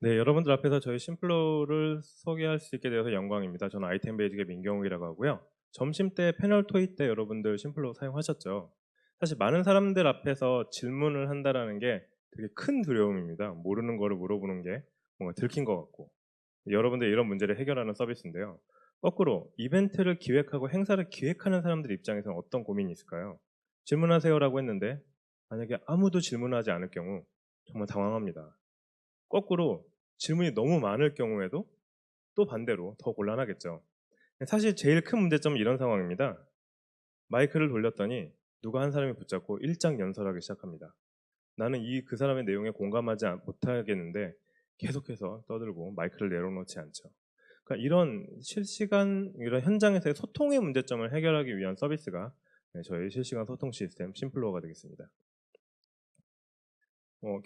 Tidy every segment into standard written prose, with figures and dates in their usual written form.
네, 여러분들 앞에서 저희 심플로를 소개할 수 있게 되어서 영광입니다. 저는 아이템 베이직의 민경욱이라고 하고요. 점심 때 패널 토의 때 여러분들 심플로 사용하셨죠? 사실 많은 사람들 앞에서 질문을 한다라는 게 되게 큰 두려움입니다. 모르는 거를 물어보는 게 뭔가 들킨 것 같고. 여러분들 이런 문제를 해결하는 서비스인데요. 거꾸로 이벤트를 기획하고 행사를 기획하는 사람들 입장에서는 어떤 고민이 있을까요? 질문하세요라고 했는데 만약에 아무도 질문하지 않을 경우 정말 당황합니다. 거꾸로 질문이 너무 많을 경우에도 또 반대로 더 곤란하겠죠. 사실 제일 큰 문제점은 이런 상황입니다. 마이크를 돌렸더니 누가 한 사람이 붙잡고 일장연설하기 시작합니다. 나는 그 사람의 내용에 공감하지 못하겠는데 계속해서 떠들고 마이크를 내려놓지 않죠. 그러니까 이런 실시간 이런 현장에서의 소통의 문제점을 해결하기 위한 서비스가 저희 실시간 소통 시스템 심플로어가 되겠습니다.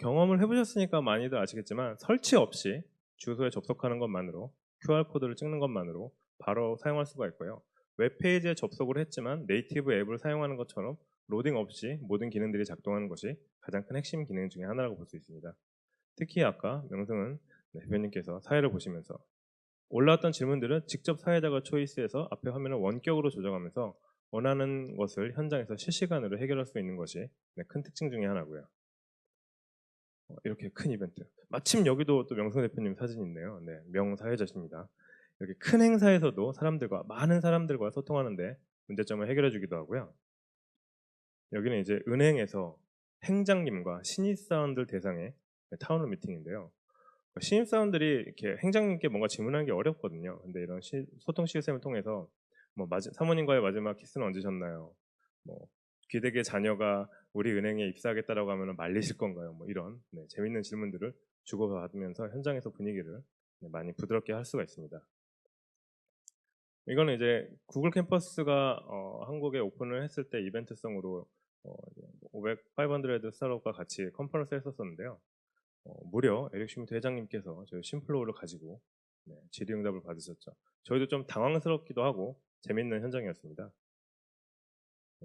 경험을 해보셨으니까 많이들 아시겠지만 설치 없이 주소에 접속하는 것만으로 QR코드를 찍는 것만으로 바로 사용할 수가 있고요. 웹페이지에 접속을 했지만 네이티브 앱을 사용하는 것처럼 로딩 없이 모든 기능들이 작동하는 것이 가장 큰 핵심 기능 중에 하나라고 볼 수 있습니다. 특히 아까 명승은 대표님께서 사회를 보시면서 올라왔던 질문들은 직접 사회자가 초이스해서 앞에 화면을 원격으로 조정하면서 원하는 것을 현장에서 실시간으로 해결할 수 있는 것이 큰 특징 중에 하나고요. 이렇게 큰 이벤트. 마침 여기도 또 명성 대표님 사진이 있네요. 네, 명사회자십니다. 여기 큰 행사에서도 많은 사람들과 소통하는데 문제점을 해결해 주기도 하고요. 여기는 이제 은행에서 행장님과 신입사원들 대상의 타운홀 미팅인데요. 신입사원들이 이렇게 행장님께 뭔가 질문하는 게 어렵거든요. 근데 이런 소통 시스템을 통해서 사모님과의 마지막 키스는 언제셨나요? 뭐 귀대의 자녀가 우리 은행에 입사하겠다라고 하면 말리실 건가요? 뭐 이런 재밌는 질문들을 주고받으면서 현장에서 분위기를 많이 부드럽게 할 수가 있습니다. 이거는 이제 구글 캠퍼스가 한국에 오픈을 했을 때 이벤트성으로 500 스타트업과 같이 컨퍼런스 했었었는데요. 무려 에릭 슈미트 회장님께서 저희 심플로우를 가지고 질의응답을 받으셨죠. 저희도 좀 당황스럽기도 하고 재밌는 현장이었습니다.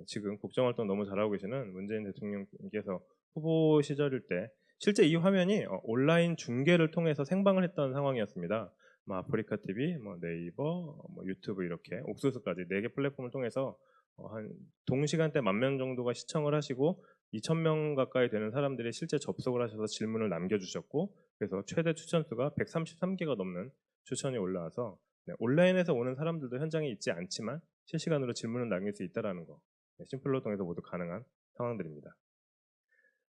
지금 국정활동 너무 잘하고 계시는 문재인 대통령께서 후보 시절일 때 실제 이 화면이 온라인 중계를 통해서 생방을 했던 상황이었습니다. 아프리카 TV, 네이버, 유튜브 이렇게 옥수수까지 4개 플랫폼을 통해서 한 동시간대 10,000명 정도가 시청을 하시고 2,000명 가까이 되는 사람들이 실제 접속을 하셔서 질문을 남겨주셨고 그래서 최대 추천수가 133개가 넘는 추천이 올라와서 온라인에서 오는 사람들도 현장에 있지 않지만 실시간으로 질문을 남길 수 있다는 거 심플로 통해서 모두 가능한 상황들입니다.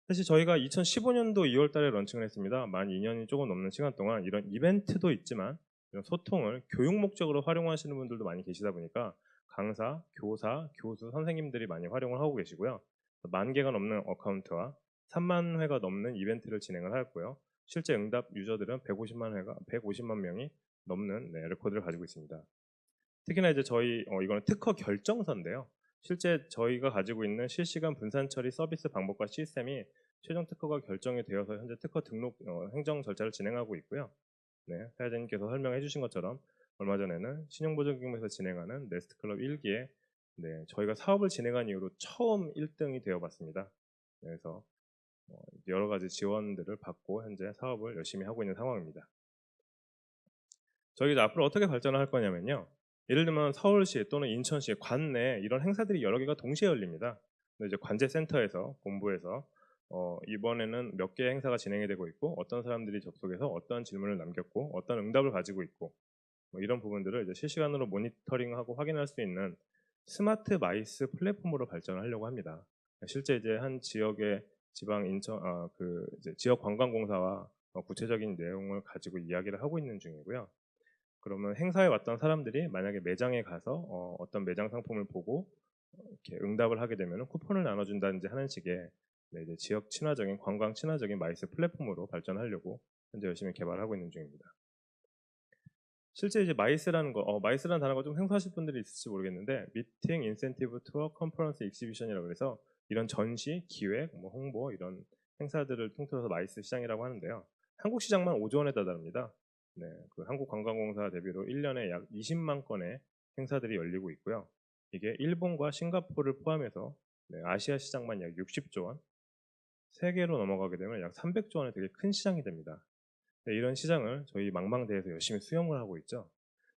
사실 저희가 2015년도 2월 달에 런칭을 했습니다. 만 2년이 조금 넘는 시간 동안 이런 이벤트도 있지만 이런 소통을 교육 목적으로 활용하시는 분들도 많이 계시다 보니까 강사, 교사, 교수, 선생님들이 많이 활용을 하고 계시고요. 10,000개가 넘는 어카운트와 3만 회가 넘는 이벤트를 진행을 하였고요. 실제 응답 유저들은 150만 명이 넘는 레코드를 가지고 있습니다. 특히나 이제 이거는 특허 결정서인데요. 실제 저희가 가지고 있는 실시간 분산 처리 서비스 방법과 시스템이 최종 특허가 결정이 되어서 현재 특허 등록 행정 절차를 진행하고 있고요. 사회자님께서 설명해 주신 것처럼 얼마 전에는 신용보증기금에서 진행하는 네스트클럽 1기에 저희가 사업을 진행한 이후로 처음 1등이 되어봤습니다. 그래서 여러 가지 지원들을 받고 현재 사업을 열심히 하고 있는 상황입니다. 저희가 앞으로 어떻게 발전을 할 거냐면요. 예를 들면 서울시 또는 인천시 관내 이런 행사들이 여러 개가 동시에 열립니다. 근데 이제 관제센터에서 본부에서 이번에는 몇 개의 행사가 진행이 되고 있고 어떤 사람들이 접속해서 어떤 질문을 남겼고 어떤 응답을 가지고 있고 이런 부분들을 이제 실시간으로 모니터링하고 확인할 수 있는 스마트 마이스 플랫폼으로 발전을 하려고 합니다. 실제 이제 한 지역의 지방 인천 이제 지역 관광공사와 구체적인 내용을 가지고 이야기를 하고 있는 중이고요. 그러면 행사에 왔던 사람들이 만약에 매장에 가서 어떤 매장 상품을 보고 이렇게 응답을 하게 되면 쿠폰을 나눠준다든지 하는 식의 이제 지역 친화적인 관광 친화적인 마이스 플랫폼으로 발전하려고 현재 열심히 개발하고 있는 중입니다. 실제 이제 마이스라는 단어가 좀 생소하실 분들이 있을지 모르겠는데 미팅, 인센티브, 투어, 컨퍼런스, 익시비션이라고 해서 이런 전시, 기획, 홍보 이런 행사들을 통틀어서 마이스 시장이라고 하는데요. 한국 시장만 5조 원에 달합니다. 그 한국관광공사 대비로 1년에 약 20만 건의 행사들이 열리고 있고요. 이게 일본과 싱가포르를 포함해서 아시아 시장만 약 60조 원, 세계로 넘어가게 되면 약 300조 원의 되게 큰 시장이 됩니다. 네, 이런 시장을 저희 망망대해서 열심히 수용을 하고 있죠.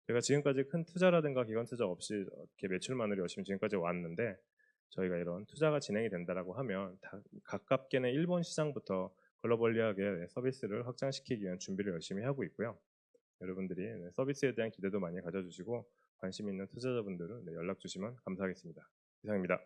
제가 지금까지 큰 투자라든가 기관 투자 없이 이렇게 매출만으로 열심히 지금까지 왔는데 저희가 이런 투자가 진행이 된다라고 하면 가깝게는 일본 시장부터 글로벌리하게 서비스를 확장시키기 위한 준비를 열심히 하고 있고요. 여러분들이 서비스에 대한 기대도 많이 가져주시고 관심 있는 투자자분들은 연락 주시면 감사하겠습니다. 이상입니다.